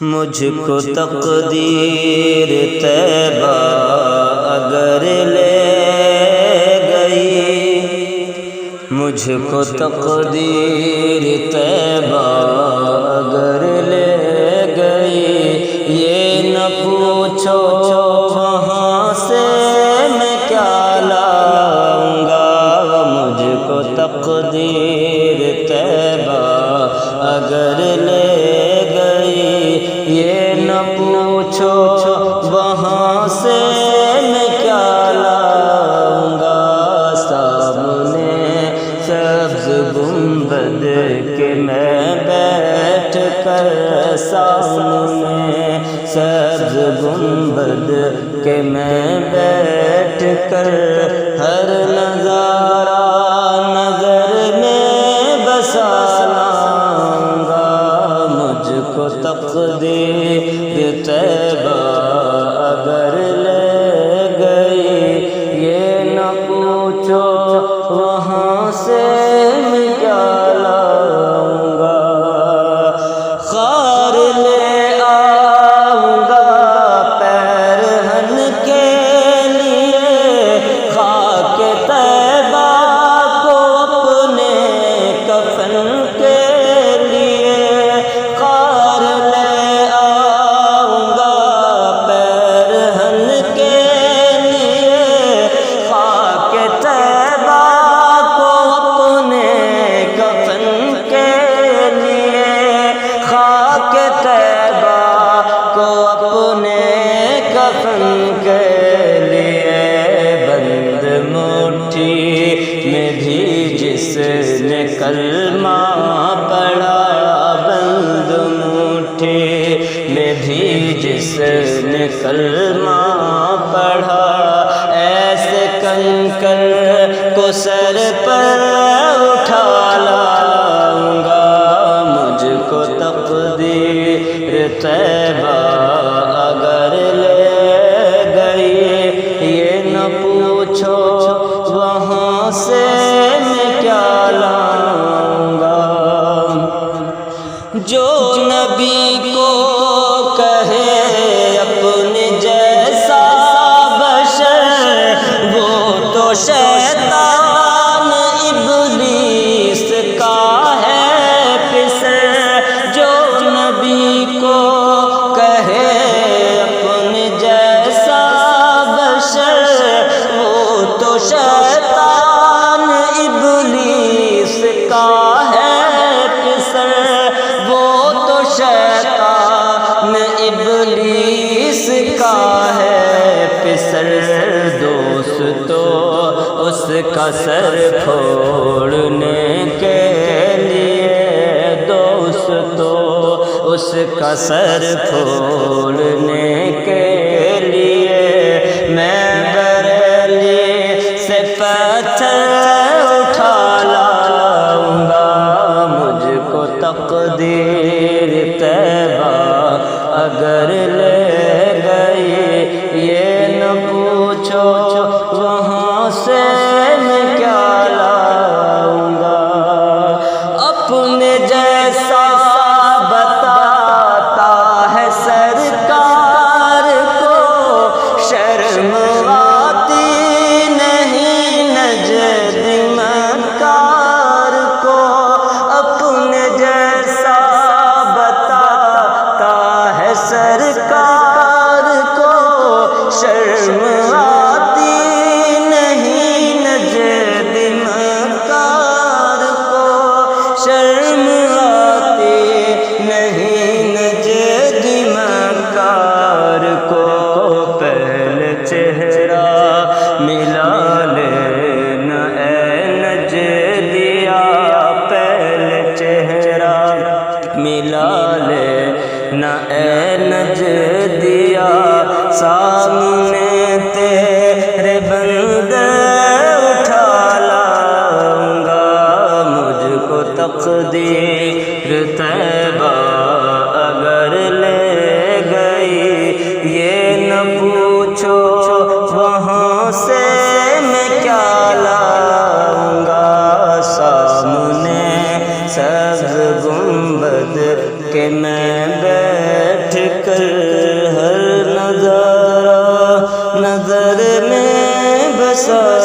مجھ کو تقدیر طیبہ اگر لے گئی، مجھ کو تقدیر طیبہ اگر لے گئی، یہ نہ پوچھو وہاں سے میں کیا لاؤں گا۔ مجھ کو تقدیر طیبہ اگر لے یہ نہ پوچھو وہاں سے میں کیا لاؤں گا۔ سامنے سبز گنبد کے میں بیٹھ کر، سامنے سبز گنبد کے میں بیٹھ کر، ہر نظارہ نظر میں بسا لاؤں گا۔ مجھ کو تقدیر طیبہ اگر لے گئی، یہ نہ پوچھو وہاں سے میں کیا لاؤں گا۔ خار لے آؤں گا پیرہن کے لیے، خاک طیبہ کو اپنے کفن کے میں بھی جس نے کلمہ پڑھا، بند مٹھی میں بھی جس نے کلمہ پڑھا، ایسے کنکر کو سر پر اٹھا لاؤں گا۔ مجھ کو تقدیر طیبہ اگر لے گئی، یہ نہ پوچھو وہاں سے میں کیا لاؤں گا۔ جو نبی کو کہے اپنے جیسا بشر، وہ تو شیطان ابلیس کا ہے پسر۔ جو نبی کو کہے اپنے جیسا بشر، وہ تو شیطان ابلیس کا ہے پسر، وہ تو شیطان ابلیس کا ہے پسر۔ دوستو اس کا سر پھوڑنے کے لیے، دوستو اس کا سر پھوڑنے کے لیے، میں بریلی سے پتھر اٹھا لاؤں گا۔ مجھ کو تقدیر طیبہ اگر لے گئی، یہ نہ پوچھو وہاں سے میں کیا لاؤں گا۔ اپنے جیسا بتاتا ہے سرکار کو، شرم آتی نہیں نجد مکار کو۔ اپنے جیسا بتاتا ہے سرکار کو، شرم آتی نہیں نجد مکار کو، شرم آتی نہیں نجد مکار کو۔ پہلے چہرہ ملا لینا اے نجدیا، پہلے چہرہ ملا لینا اے نجدیا، سامنے تیرے بندے اٹھا لاؤں گا۔ مجھ کو تقدیر طیبہ اگر لے گئی، یہ نہ پوچھو وہاں سے میں کیا لاؤں گا۔ سامنے سبز گنبد کہ میں بیٹھ نظر میں بسا